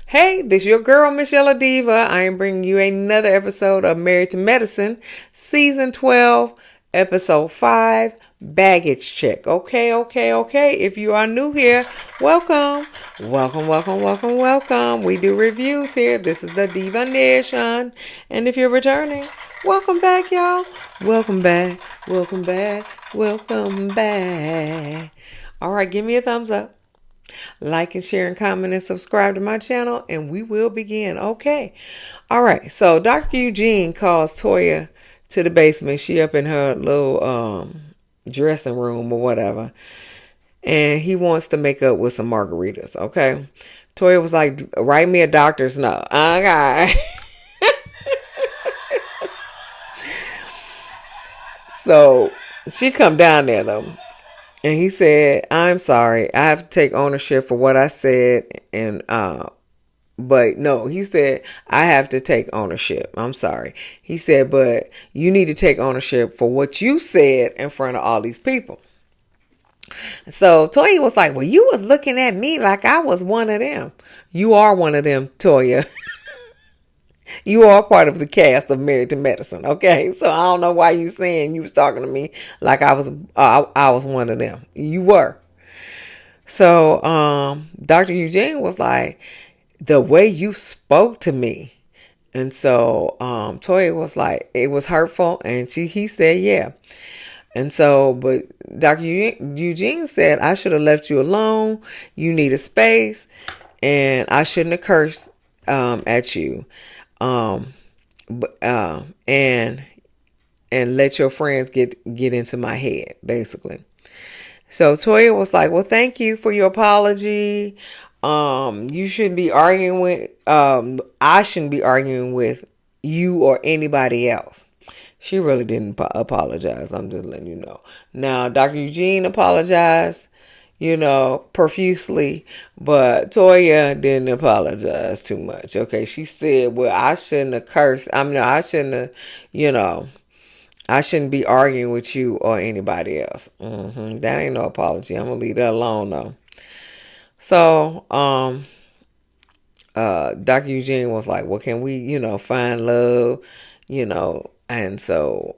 Hey, this your girl, msyelladiva. I am bringing you another episode of Married to Medicine, Season 12, Episode 5, Baggage Check. Okay. If you are new here, welcome. Welcome. We do reviews here. This is the Diva Nation. And if you're returning, welcome back, y'all. Welcome back. All right, give me a thumbs up. Like and share and comment and subscribe to my channel, and we will begin. Okay. All right. So Dr. Eugene calls Toya to the basement. She up in her little dressing room or whatever. And he wants to make up with some margaritas. Okay. Toya was like, write me a doctor's note. Okay. So she come down there though. And he said, I'm sorry. I have to take ownership for what I said. And, but no, he said, I have to take ownership. I'm sorry. He said, but you need to take ownership for what you said in front of all these people. So Toya was like, well, you was looking at me like I was one of them. You are one of them, Toya. You are part of the cast of Married to Medicine, okay? So I don't know why you saying you was talking to me like I was one of them. You were. So Dr. Eugene was like, the way you spoke to me. And so Toya was like, it was hurtful, and he said, yeah. And so, but Dr. Eugene said, I should have left you alone. You need a space, and I shouldn't have cursed at you. And let your friends get into my head, basically. So Toya was like, well, thank you for your apology. You shouldn't be arguing with, I shouldn't be arguing with you or anybody else. She really didn't apologize. I'm just letting you know. Now, Dr. Eugene apologized, profusely, but Toya didn't apologize too much. Okay. She said, well, I shouldn't have cursed. I shouldn't have, I shouldn't be arguing with you or anybody else. That ain't no apology. I'm going to leave that alone though. So, Dr. Eugene was like, well, can we, find love, and so,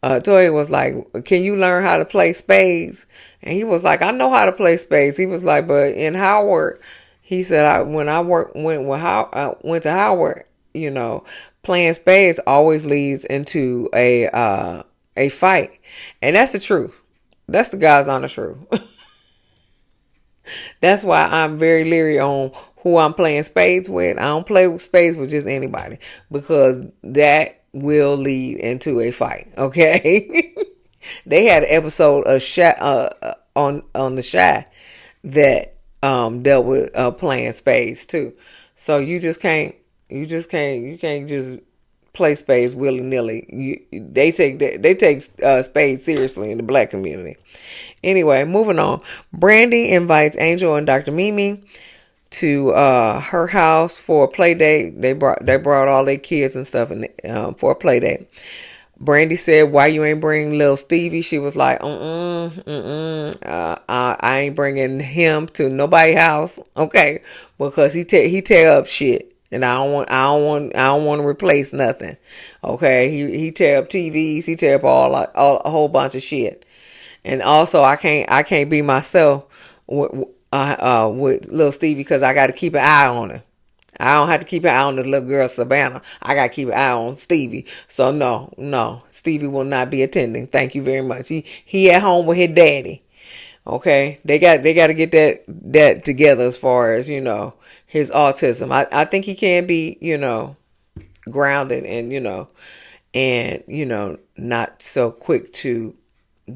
Toya was like, can you learn how to play spades? And he was like, I know how to play spades. He was like, but in Howard, he said, when I went to Howard, playing spades always leads into a fight. And that's the truth. That's the God's honest truth. That's why I'm very leery on who I'm playing spades with. I don't play spades with just anybody, because that will lead into a fight. Okay. They had an episode of on the Shy that dealt with playing spades too. So you can't just play spades willy-nilly. They take spades seriously in the black community. Anyway, moving on. Brandy invites Angel and Dr. Mimi to her house for a play date. They brought all their kids and stuff for a play date. Brandy said, why you ain't bring little Stevie? She was like, I ain't bringing him to nobody's house, okay? Because he tear up shit, and I don't want to replace nothing, okay? He tear up TVs, he tear up all a whole bunch of shit, and also I can't be myself with little Stevie because I got to keep an eye on her. I don't have to keep an eye on the little girl, Savannah. I got to keep an eye on Stevie. So no, Stevie will not be attending. Thank you very much. He at home with his daddy. Okay. They got to get that together as far as, his autism. I think he can be, grounded and, not so quick to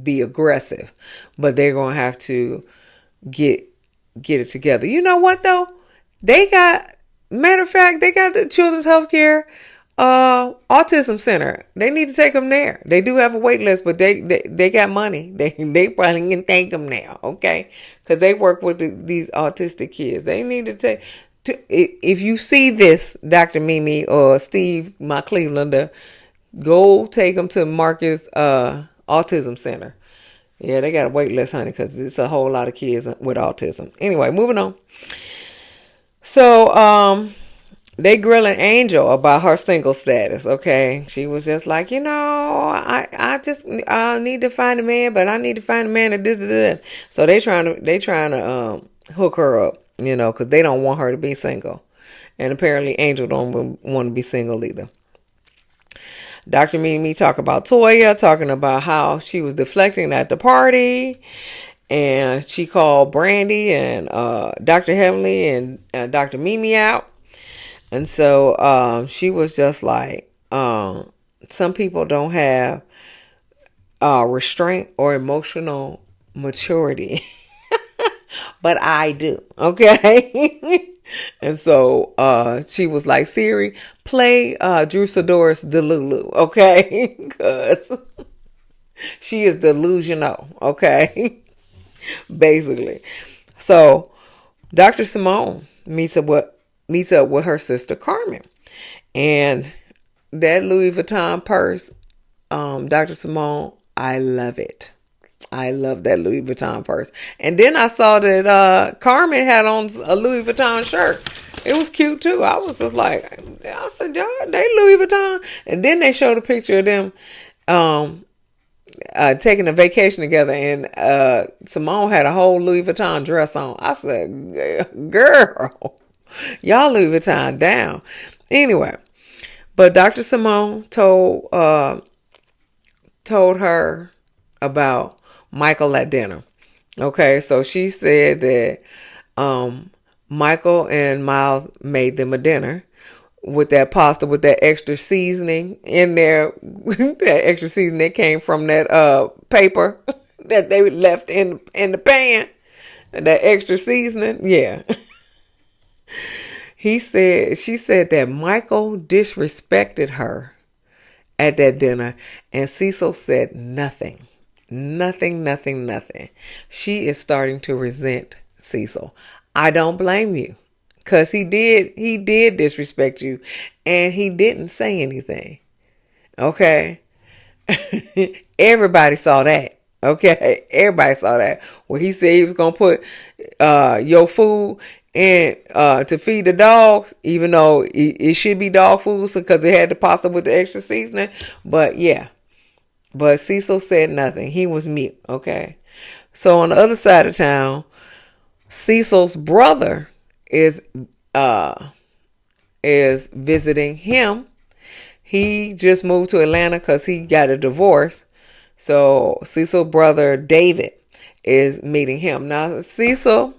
be aggressive, but they're going to have to get it together. You know what though? Matter of fact, they got the Children's Healthcare Autism Center. They need to take them there. They do have a wait list, but they got money. They probably can thank them now, okay? Because they work with these autistic kids. They need to take. If you see this, Dr. Mimi or Steve, my Clevelander, go take them to Marcus Autism Center. Yeah, they got a wait list, honey, because it's a whole lot of kids with autism. Anyway, moving on. So, they grilling Angel about her single status. Okay, she was just like, I just need to find a man, but I need to find a man that did. So they trying to hook her up, because they don't want her to be single, and apparently Angel don't want to be single either. Dr. Mimi talk about Toya, talking about how she was deflecting at the party, and she called Brandy and Dr. Heavenly and Dr. Mimi out. And so she was just like, some people don't have restraint or emotional maturity, but I do. Okay. And so she was like, Siri, play Drew Sidor's Delulu. Okay. Because she is delusional. Okay. Basically. So Dr. Simone meets up with her sister Carmen, and that Louis Vuitton purse, Dr. Simone, I love it. I love that Louis Vuitton purse. And then I saw that Carmen had on a Louis Vuitton shirt. It was cute too. I was just like, I said, y'all, they Louis Vuitton. And then they showed a picture of them taking a vacation together, and Simone had a whole Louis Vuitton dress on. I said, girl, y'all Louis Vuitton down. Anyway, but Dr. Simone told her about Michael at dinner. Okay, so she said that Michael and Miles made them a dinner with that pasta with that extra seasoning in there. That extra seasoning that came from that paper that they left in the pan. That extra seasoning, yeah. She said that Michael disrespected her at that dinner, and Cecil said nothing. Nothing. She is starting to resent Cecil. I don't blame you, because he did disrespect you, and he didn't say anything. Okay? Everybody saw that. Okay? Everybody saw that. Where he said he was going to put your food in to feed the dogs, even though it should be dog food because it had the pasta with the extra seasoning. But yeah. But Cecil said nothing. He was mute. Okay? So on the other side of town, Cecil's brother is visiting him. He just moved to Atlanta because he got a divorce. So Cecil's brother David is meeting him. Now Cecil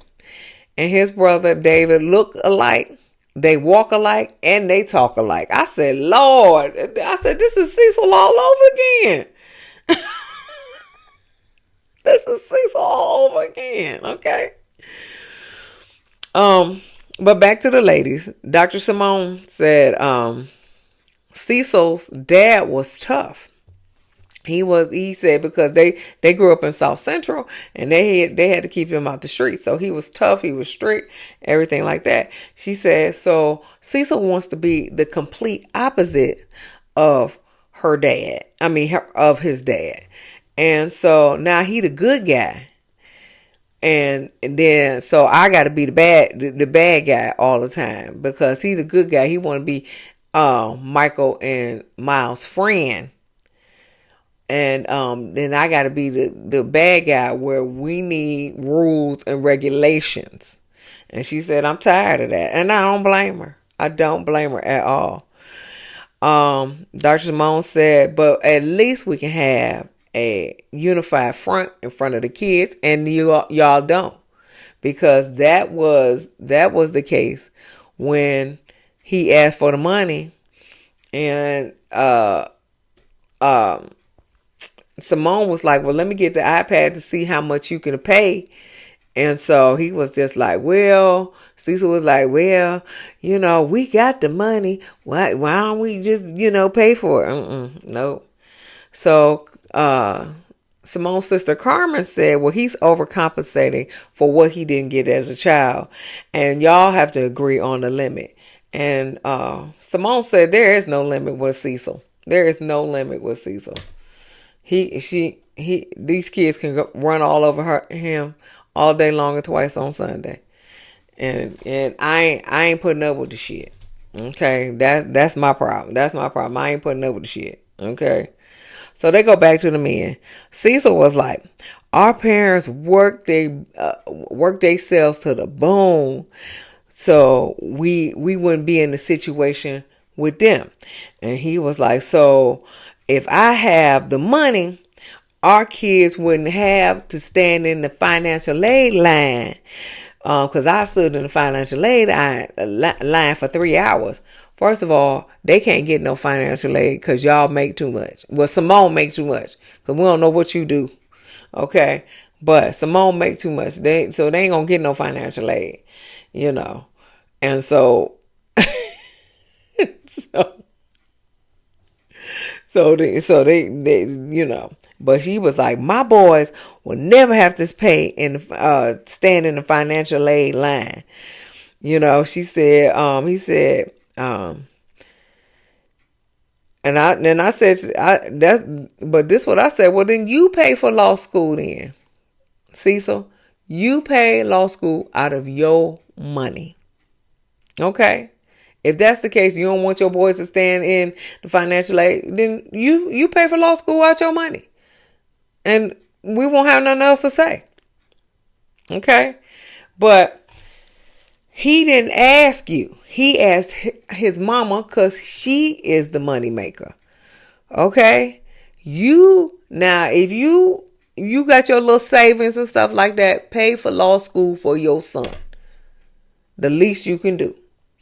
and his brother David look alike. They walk alike and they talk alike. I said, Lord, this is Cecil all over again. This is Cecil all over again. Okay. But back to the ladies. Dr. Simone said Cecil's dad was tough. He said because they grew up in South Central, and they had to keep him out the street. So he was tough, he was strict, everything like that. She said, so Cecil wants to be the complete opposite of her dad. Of his dad. And so now he the good guy. And then, so I got to be the bad guy all the time because he the good guy. He want to be Michael and Miles' friend. And then I got to be the bad guy where we need rules and regulations. And she said, I'm tired of that. And I don't blame her. I don't blame her at all. Dr. Simone said, but at least we can have a unified front in front of the kids, and y'all don't, because that was the case when he asked for the money, and Simone was like, well, let me get the iPad to see how much you can pay. And so he was just like, well, Cecil was like, well, we got the money. Why don't we just, pay for it? No. So Simone's sister Carmen said, well, he's overcompensating for what he didn't get as a child. And y'all have to agree on the limit. And Simone said there is no limit with Cecil. There is no limit with Cecil. These kids can run all over him all day long and twice on Sunday. And I ain't putting up with the shit. Okay, that's my problem. That's my problem. I ain't putting up with the shit. Okay, so they go back to the men. Cecil was like, our parents worked themselves to the bone, so we wouldn't be in the situation with them. And he was like, so if I have the money, our kids wouldn't have to stand in the financial aid line. Because I stood in the financial aid line for 3 hours. First of all, they can't get no financial aid because y'all make too much. Well, Simone make too much because we don't know what you do. Okay. But Simone make too much. So they ain't going to get no financial aid, you know. And so, they, you know. But he was like, my boys will never have to stand in the financial aid line. You know, he said, and I said, but this what I said, well, then you pay for law school then, Cecil. You pay law school out of your money. Okay? If that's the case, you don't want your boys to stand in the financial aid, then you pay for law school out your money. And we won't have nothing else to say. Okay? But he didn't ask you. He asked his mama because she is the money maker. Okay? If you got your little savings and stuff like that, pay for law school for your son. The least you can do.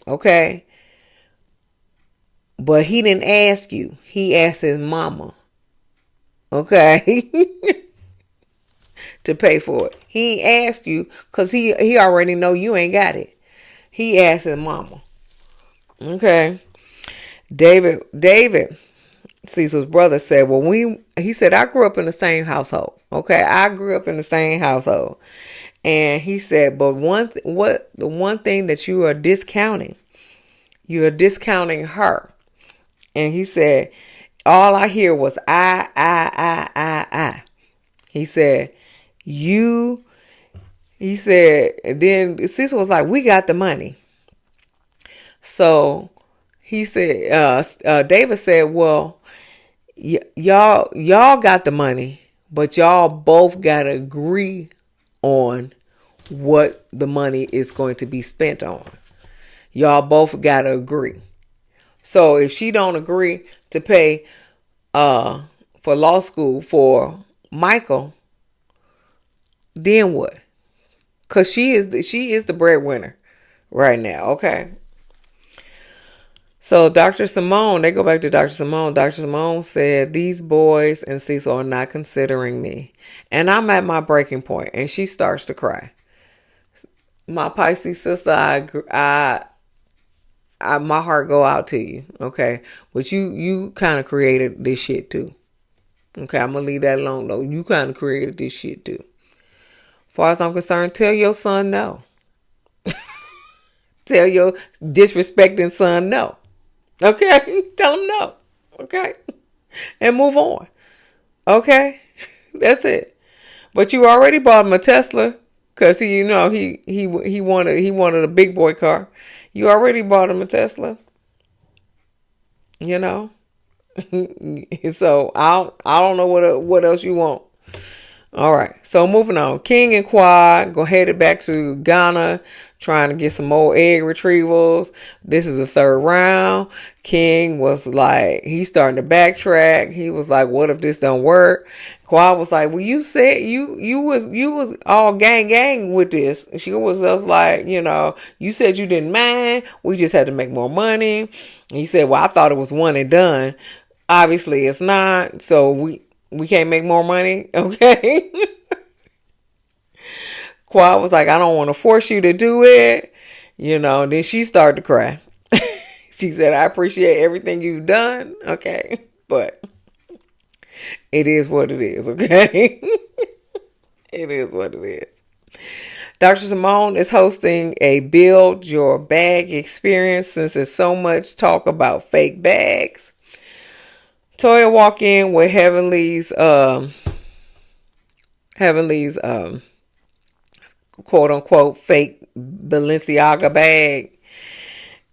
Okay? But he didn't ask you. He asked his mama. Okay? To pay for it. He ain't asked you because he already know you ain't got it. He asked his mama. Okay? David, Cecil's brother said, he said, I grew up in the same household. Okay? I grew up in the same household. And he said, but the one thing that you are discounting her. And he said, all I hear was I. He said, then Cecil was like, we got the money. So he said, David said, well, y'all got the money, but y'all both got to agree on what the money is going to be spent on. Y'all both got to agree. So if she don't agree to pay for law school for Michael, then what? Because she is the breadwinner right now. Okay. So Dr. Simone, they go back to Dr. Simone. Dr. Simone said, these boys and Cecil are not considering me. And I'm at my breaking point. And she starts to cry. My Pisces sister, my heart go out to you, okay? But you kind of created this shit too. Okay, I'm going to leave that alone though. You kind of created this shit too. As far as I'm concerned, tell your son no. Tell your disrespecting son no. Okay? Tell him no. Okay? And move on. Okay? That's it. But you already bought him a Tesla because he wanted a big boy car. You already bought him a Tesla. You know? So I don't know what else you want. All right. So moving on. King and Quad headed back to Ghana trying to get some more egg retrievals. This is the third round. King was like, he's starting to backtrack. He was like, what if this don't work? Quad was like, well, you said you was all gang with this. She was just like, you said you didn't mind. We just had to make more money. And he said, well, I thought it was one and done. Obviously it's not. So we can't make more money. Okay. Quad was like, I don't want to force you to do it. Then she started to cry. She said, I appreciate everything you've done. Okay. But it is what it is. Okay. It is what it is. Dr. Simone is hosting a Build Your Bag experience since there's so much talk about fake bags. Toya walk in with Heavenly's quote unquote fake Balenciaga bag.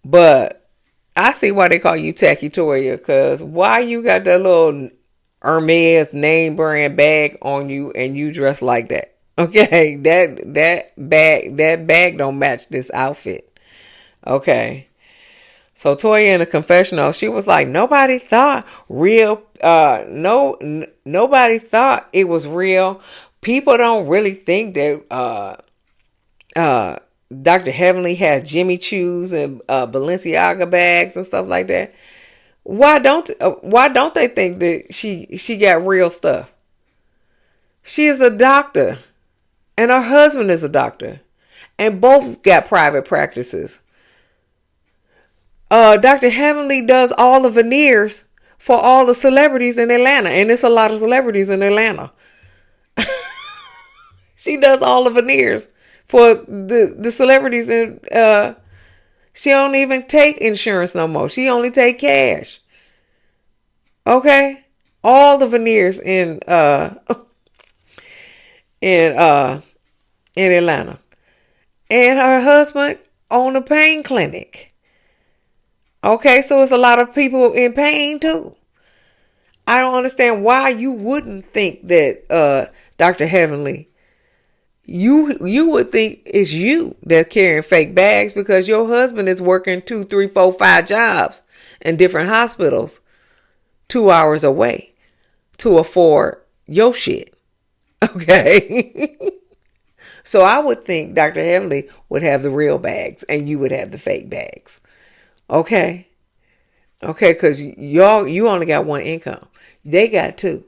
But I see why they call you Tacky Toya, because why you got that little Hermes name brand bag on you and you dress like that? Okay, that bag don't match this outfit. Okay. So Toya in the confessional, she was like, nobody thought nobody thought it was real. People don't really think that Dr. Heavenly has Jimmy Choos and Balenciaga bags and stuff like that. Why don't they think that she got real stuff? She is a doctor, and her husband is a doctor, and both got private practices. Dr. Heavenly does all the veneers for all the celebrities in Atlanta, and it's a lot of celebrities in Atlanta. She does all the veneers for the celebrities, and she don't even take insurance no more. She only take cash. Okay, all the veneers in in Atlanta, and her husband owned a pain clinic. Okay, so it's a lot of people in pain too. I don't understand why you wouldn't think that Dr. Heavenly, you would think it's you that's carrying fake bags, because your husband is working 2, 3, 4, 5 jobs in different hospitals 2 hours away to afford your shit. Okay. So I would think Dr. Heavenly would have the real bags and you would have the fake bags. Okay. Okay, because you only got one income. They got two.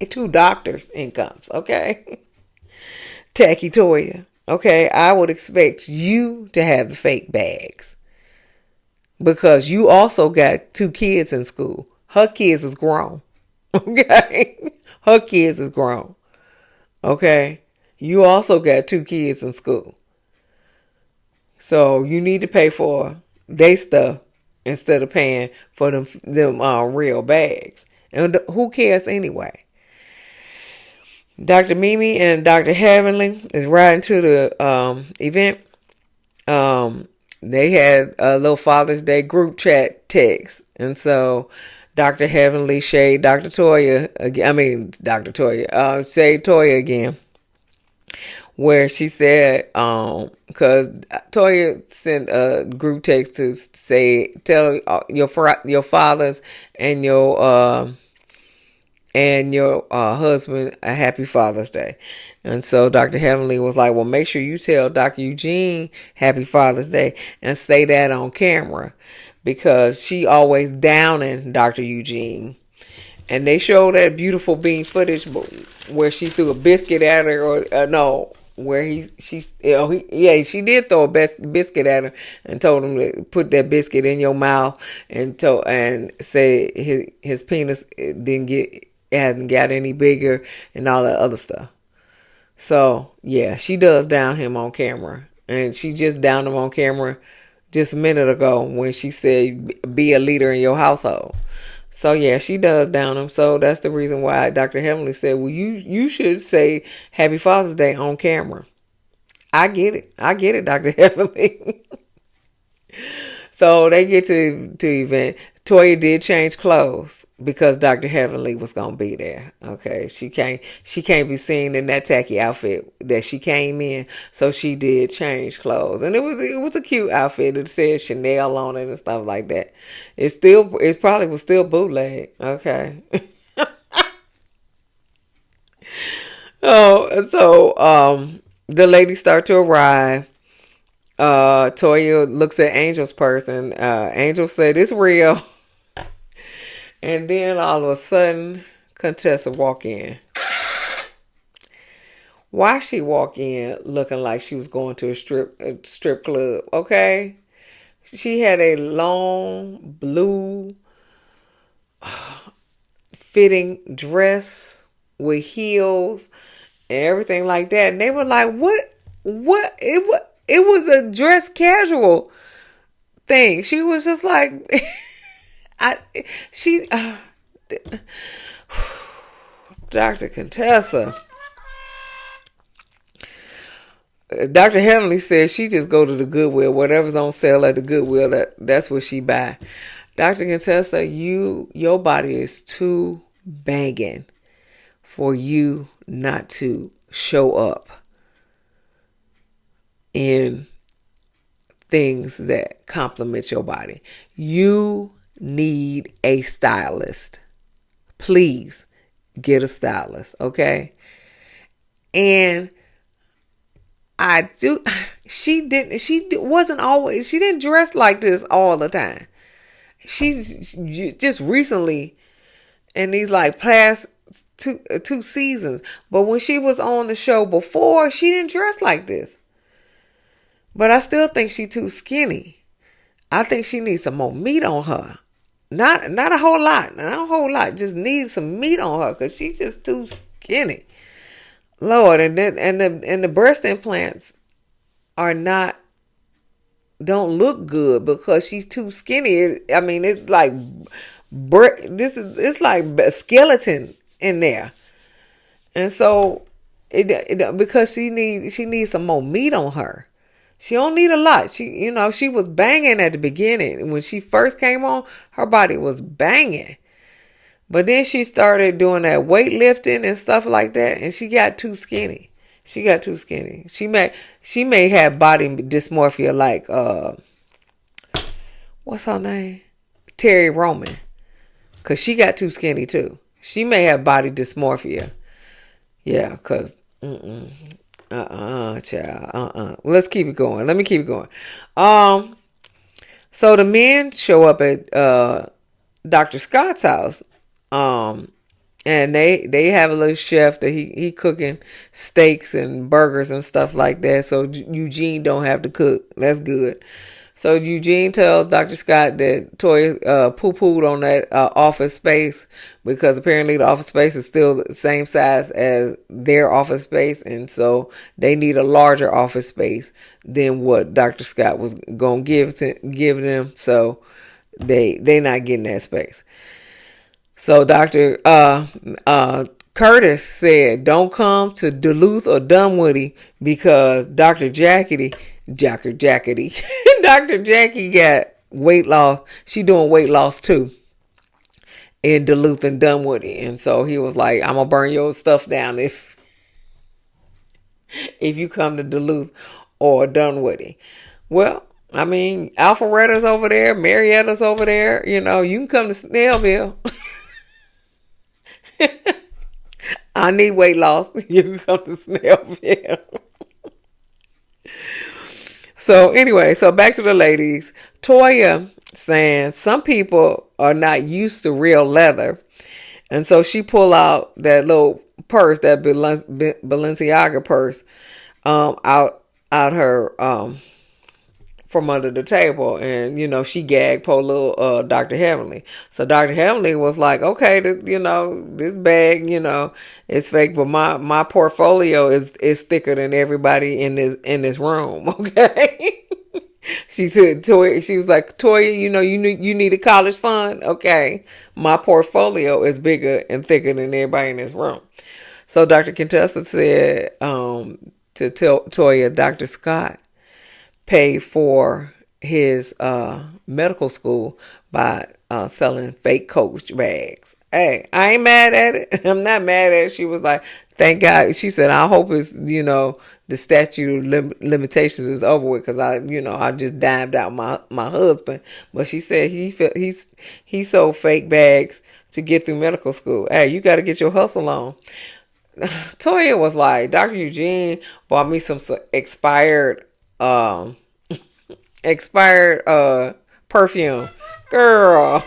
Two doctors' incomes. Okay. Tacky Toya. Okay. I would expect you to have the fake bags, because you also got 2 kids in school. Her kids is grown. Okay. Her kids is grown. Okay. You also got 2 kids in school. So you need to pay for their stuff instead of paying for them real bags. And who cares anyway? Dr. Mimi and Dr. Heavenly is riding to the event. They had a little Father's Day group chat text. And so Dr. Heavenly shade Dr. Toya, Dr. Toya, shade Toya again, where she said, because Toya sent a group text to say, tell your fathers and your husband a happy Father's Day. And so Dr. Heavenly was like, well, make sure you tell Dr. Eugene happy Father's Day and say that on camera, because she always downing Dr. Eugene. And they showed that beautiful bean footage where she threw a biscuit at her, or no, where she did throw a biscuit at her and told him to put that biscuit in your mouth, and say his penis hadn't got any bigger and all that other stuff. So yeah, she does down him on camera, and she just downed him on camera just a minute ago when she said be a leader in your household. So yeah, she does down him. So that's the reason why Dr. Heavenly said, well, you should say happy Father's Day on camera. I get it, Dr. Heavenly. So they get to event. Toya did change clothes because Dr. Heavenly was gonna be there. Okay, she can't be seen in that tacky outfit that she came in. So she did change clothes, and it was a cute outfit. It said Chanel on it and stuff like that. It probably was still bootleg. Okay. The ladies start to arrive. Toya looks at Angel's purse, and Angel said it's real. And then all of a sudden, Contessa walk in. Why she walk in looking like she was going to a strip club? Okay, she had a long blue fitting dress with heels and everything like that, and they were like, "What? It was a dress casual thing." She was just like, she Dr. Contessa. Dr. Heavenly says she just go to the Goodwill. Whatever's on sale at the Goodwill, that's what she buy. Dr. Contessa, your body is too banging for you not to show up in things that complement your body. You need a stylist. Please get a stylist, okay? And she didn't dress like this all the time. She's just recently in these like past two seasons. But when she was on the show before, she didn't dress like this. But I still think she's too skinny. I think she needs some more meat on her. Not a whole lot. Not a whole lot. Just needs some meat on her because she's just too skinny. Lord, and the breast implants don't look good because she's too skinny. I mean, it's like it's like a skeleton in there, and so because she needs some more meat on her. She don't need a lot. She was banging at the beginning when she first came on. Her body was banging. But then she started doing that weightlifting and stuff like that, and she got too skinny. She may have body dysmorphia like what's her name? Terry Roman. Cause she got too skinny too. She may have body dysmorphia. Yeah, cause child. Let's keep it going. Let me keep it going. So the men show up at Dr. Scott's house. And they have a little chef that he cooking steaks and burgers and stuff like that. So Eugene don't have to cook. That's good. So Eugene tells Dr. Scott that Toya poo-pooed on that office space because apparently the office space is still the same size as their office space. And so they need a larger office space than what Dr. Scott was going to give them. So they not getting that space. So Dr. Curtis said, don't come to Duluth or Dunwoody because Dr. Jackie got weight loss. She doing weight loss too in Duluth and Dunwoody. And so he was like, I'm going to burn your stuff down if you come to Duluth or Dunwoody. Well, I mean, Alpharetta's over there. Marietta's over there. You can come to Snellville. I need weight loss. You can come to Snellville. So anyway, back to the ladies. Toya saying some people are not used to real leather. And so she pulled out that little purse, that Balenciaga purse, out her from under the table, and she gagged poor little Dr. Heavenly. So Dr. Heavenly was like, okay, this bag, it's fake, but my portfolio is thicker than everybody in this room. Okay. She said, Toya, she was like, Toya, you need a college fund. Okay. My portfolio is bigger and thicker than everybody in this room. So Dr. Contessa said, to tell Toya, Dr. Scott paid for his medical school by selling fake Coach bags. Hey, I ain't mad at it. I'm not mad at it. She was like, thank God. She said, I hope it's, the statute of limitations is over with because I just dimed out my husband. But she said he sold fake bags to get through medical school. Hey, you got to get your hustle on. Toya was like, Dr. Eugene bought me some expired perfume. Girl.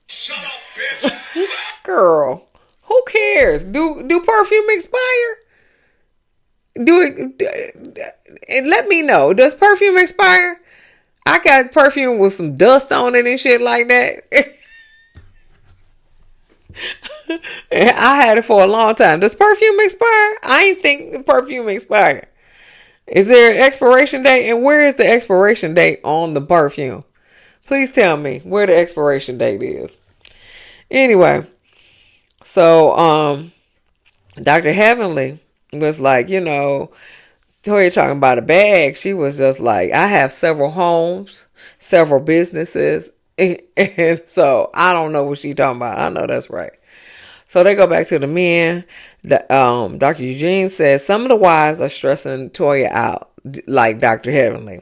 Shut up, bitch. Girl. Who cares? Do perfume expire? And let me know. Does perfume expire? I got perfume with some dust on it and shit like that. I had it for a long time. Does perfume expire? I ain't think the perfume expired. Is there an expiration date? And where is the expiration date on the perfume? Please tell me where the expiration date is. Anyway, so Dr. Heavenly was like, Toya talking about a bag. She was just like, I have several homes, several businesses. And so I don't know what she talking about. I know that's right. So they go back to the men. Dr. Eugene says some of the wives are stressing Toya out, like Dr. Heavenly.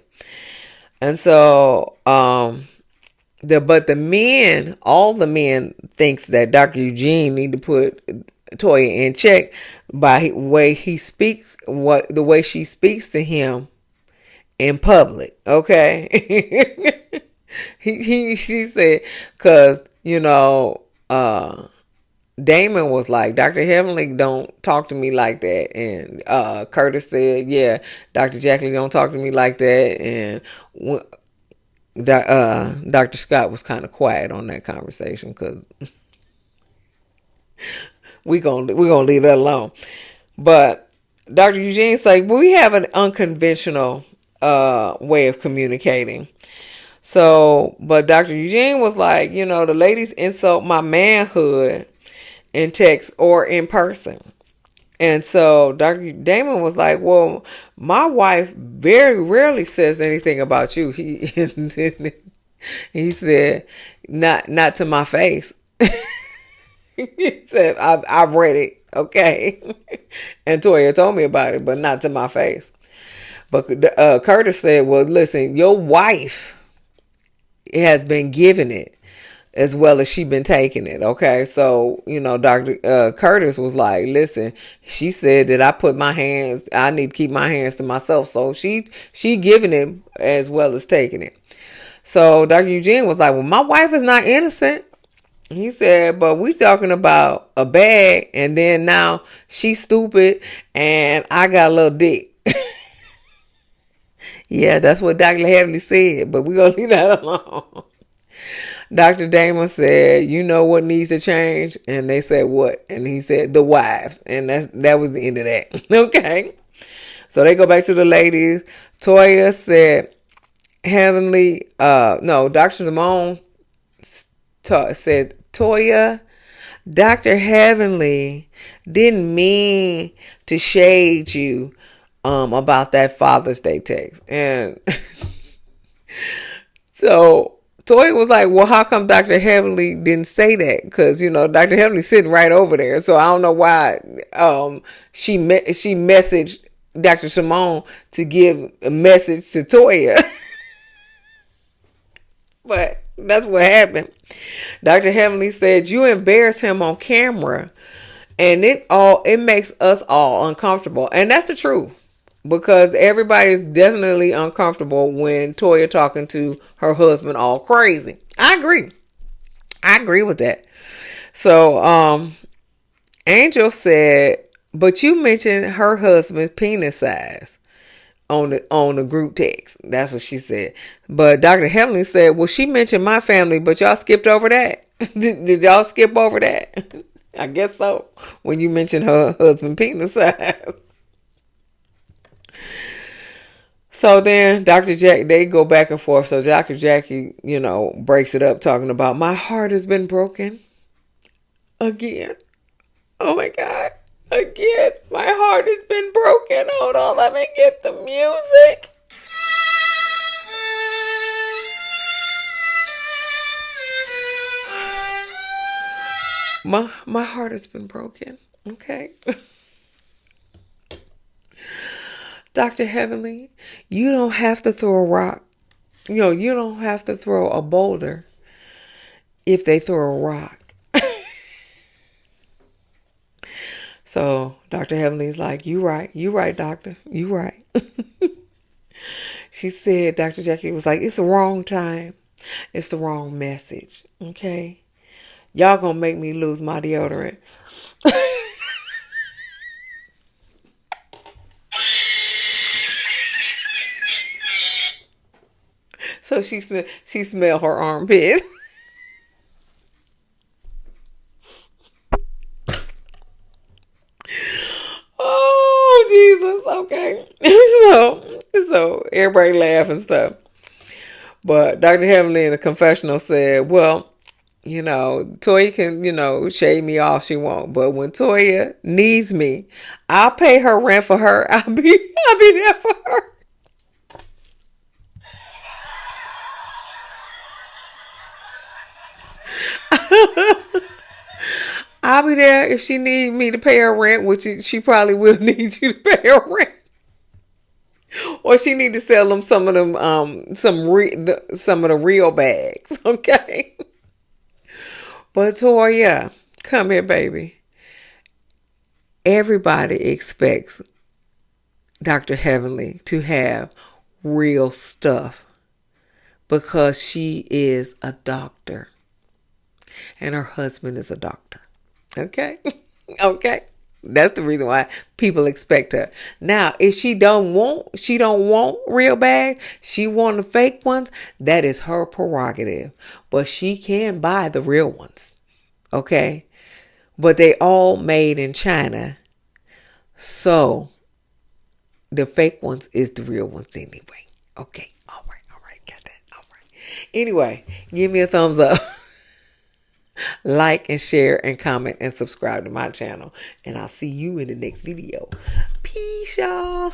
And so, but the men, all the men thinks that Dr. Eugene need to put Toya in check by the way he speaks, the way she speaks to him in public. Okay. She said, cause, Damon was like, Dr. Heavenly don't talk to me like that. And Curtis said, yeah, Dr. Jackie don't talk to me like that. And Dr. Scott was kind of quiet on that conversation because we're gonna leave that alone. But Dr. Eugene's like, well, we have an unconventional way of communicating. So, but Dr. Eugene was like, the ladies insult my manhood in text or in person. And so Dr. Damon was like, well, my wife very rarely says anything about you. He said, not to my face. He said, I've read it. Okay. And Toya told me about it, but not to my face. But Curtis said, well, listen, your wife has been giving it as well as she been taking it. Okay. So, Dr. Curtis was like, listen, she said that I need to keep my hands to myself. So she giving it as well as taking it. So Dr. Eugene was like, well, my wife is not innocent. He said, but we talking about a bag, and then now she's stupid and I got a little dick. Yeah, that's what Dr. Heavenly said, but we're going to leave that alone. Dr. Damon said, you know what needs to change? And they said, what? And he said, the wives. And that was the end of that. Okay. So they go back to the ladies. Toya said, Dr. Simone said, Toya, Dr. Heavenly didn't mean to shade you about that Father's Day text. And so Toya was like, well, how come Dr. Heavenly didn't say that? Because, Dr. Heavenly's sitting right over there. So I don't know why she messaged Dr. Simone to give a message to Toya. But that's what happened. Dr. Heavenly said, you embarrassed him on camera, and it makes us all uncomfortable. And that's the truth. Because everybody is definitely uncomfortable when Toya talking to her husband all crazy. I agree with that. So Angel said, but you mentioned her husband's penis size on the group text. That's what she said. But Dr. Heavenly said, well, she mentioned my family, but y'all skipped over that. Did y'all skip over that? I guess so. When you mentioned her husband's penis size. So then they go back and forth. So Dr. Jackie, breaks it up talking about my heart has been broken again. Oh my God. Again, my heart has been broken. Hold on, let me get the music. My heart has been broken. Okay. Dr. Heavenly, you don't have to throw a rock. You don't have to throw a boulder if they throw a rock. So Dr. Heavenly's like, you right, doctor, you right. She said, Dr. Jackie was like, it's the wrong time. It's the wrong message. Okay. Y'all gonna make me lose my deodorant. So she smelled her armpit. Oh, Jesus. Okay. So everybody laugh and stuff. But Dr. Heavenly in the confessional said, well, Toya can, shade me all she wants. But when Toya needs me, I'll pay her rent for her. I'll be there for her. I'll be there if she need me to pay her rent, which she probably will need you to pay her rent. Or she need to sell them some of them, some of the real bags, okay? But Toya, come here, baby. Everybody expects Dr. Heavenly to have real stuff because she is a doctor and her husband is a doctor. Okay? Okay? That's the reason why people expect her. Now, if she don't want real bags, she want the fake ones, that is her prerogative. But she can buy the real ones. Okay? But they all made in China. So the fake ones is the real ones anyway. Okay. All right. Got that. All right. Anyway, give me a thumbs up. Like and share and comment and subscribe to my channel. And I'll see you in the next video. Peace, y'all.